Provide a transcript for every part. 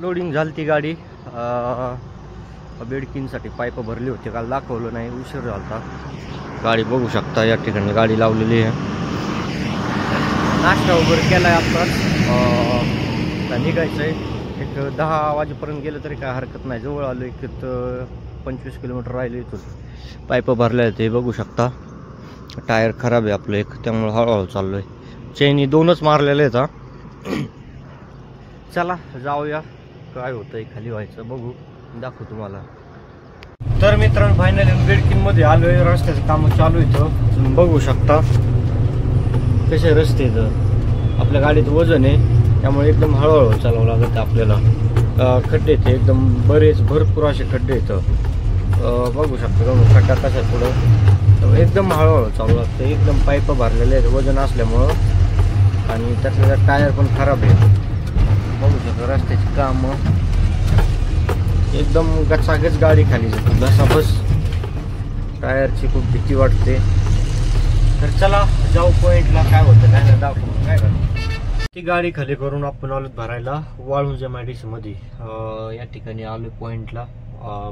Loading झाली ती गाडी बेडकींसाठी पाईप भरली होती, काल दाखवलं नाही, उशीर झाला. गाडी बघू शकता या ठिकाणी गाडी लावलेली आहे. नाश्ता वगैरे केला आहे आत्ताच. निघायचं आहे. एक 10 वाजेपर्यंत गेलं तरी काय हरकत नाही. जवळ आलो. एक 25 किलोमीटर राहिले इथून. पाईप भरले ते बघू शकता. टायर खराब आहे आपलं एक, त्यामुळे हळूहळू चाललो आहे. चैनी 2च मारलेले आहेत. चला जाऊया, काय होतंय खाली व्हायचं बघू, दाखवू तुम्हाला. तर मित्रांनो फायनली बेडकीनमध्ये आलो आहे. रस्त्याचं काम चालू इथं तुम्ही बघू शकता कसे रस्ते. इथं आपल्या गाडीत वजन आहे त्यामुळे एकदम हळूहळू चालवावं लागतं आपल्याला. खड्डे ते एकदम भरपूर असे खड्डे इथं बघू शकता. खड्डा कसा आहे पुढं, एकदम हळूहळू चालू लागतं. एकदम पाईप भरलेले आहेत वजन असल्यामुळं, आणि त्यातल्या टायर पण खराब आहे. बघू शकता रस्त्याची कामं एकदम गचागच गाडी खाली जाते बसाबस. टायरची खूप भीती वाटते. तर चला जाऊ पॉईंटला, काय होतं काय नाही दाखवू. काय करतो ती गाडी खाली करून आपण आलो भरायला वाळूंज MIDC मध्ये. या ठिकाणी आलो पॉईंटला.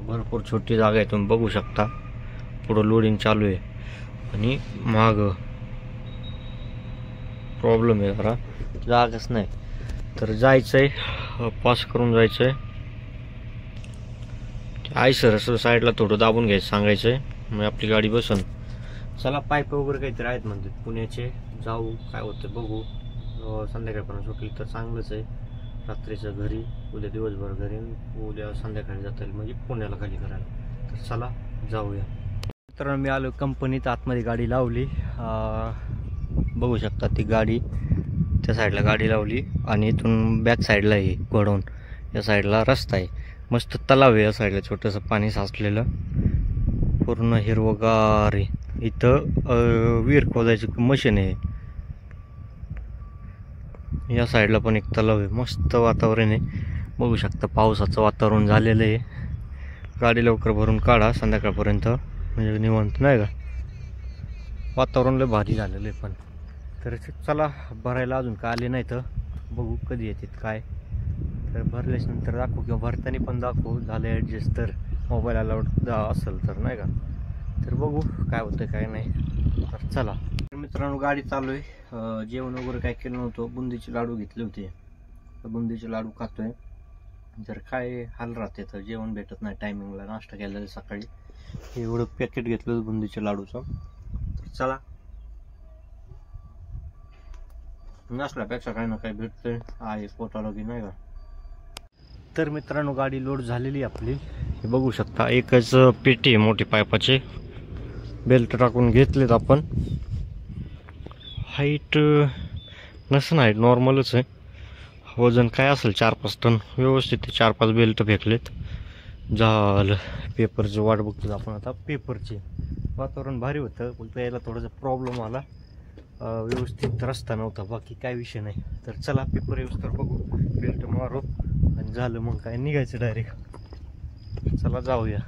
भरपूर छोटी जागा आहे, तुम्ही बघू शकता. पुढं लोडिंग चालू आहे आणि माग प्रॉब्लेम आहे, जरा जागाच नाही. तर जायचंय, पास करून जायचंय. सर असं साईडला थोडं दाबून घ्यायचं, सांगायचंय, मग आपली गाडी बसन. चला पाईप वगैरे काहीतरी आहेत म्हणतात पुण्याचे, जाऊ काय होतं बघू. संध्याकाळपर्यंत सुटली तर चांगलंच आहे. रात्रीचं घरी, उद्या दिवसभर घरी, उद्या संध्याकाळी जाता येईल म्हणजे पुण्याला खाली करायला. तर चला जाऊया. तर मी आलो कंपनीत, आतमध्ये गाडी लावली. बघू शकता ती गाडी त्या साईडला गाडी लावली, आणि इथून बॅक साईडला आहे घडवून, या साईडला रस्ता आहे. मस्त तलाव आहे या साईडला, छोटंसं पाणी साचलेलं, पूर्ण हिरवगार आहे. इथं विहीर खोदायची मशीन आहे. या साईडला पण एक तलाव आहे. मस्त वातावरण आहे, बघू शकता. पावसाचं वातावरण झालेलं आहे. गाडी लवकर भरून काढा संध्याकाळपर्यंत, म्हणजे निवांत नाही का. वातावरण लय भारी झालेलं आहे. पण तर चला भरायला अजून काय आले नाही, तर बघू कधी येतात काय. तर भरल्याच नंतर दाखवू, किंवा भरताना पण दाखवू. झालं ॲडजस्ट तर मोबाईल अलाउड असेल तर नाही का. तर बघू काय होतं काय नाही. तर चला मित्रांनो गाडी चालू आहे. जेवण वगैरे काय केलं नव्हतं, बुंदीचे लाडू घेतले होते. तर बुंदीचे लाडू खातोय. जर काय हाल राहते तर जेवण भेटत नाही टायमिंगला. नाश्ता केलेला सकाळी, एवढं पॅकेट घेतलं बुंदीच्या लाडूचं. तर चला, नसल्यापेक्षा काही ना काही भेटतंय आहे पोटाला की नाही का. तर मित्रांनो गाडी लोड झालेली आपली, हे बघू शकता. एकच पेटी आहे मोठी पाईपाचे, बेल्ट टाकून घेतलेत आपण. हाईट नसं हाईट नॉर्मलच आहे. वजन काय असेल 4-5 टन व्यवस्थित. 4-5 बेल्ट फेकलेत, झालं. पेपरची वाट बघतो आपण आता. पेपरची वातावरण भारी होतं, फक्त यायला थोडासा प्रॉब्लेम आला. व्यवस्थित रस्ता नव्हता, बाकी काय विषय नाही. तर चला पेपर व्यवस्थित बघू, बेल्ट मारू, आणि झालं मग काय निघायचं डायरेक्ट. चला जाऊया.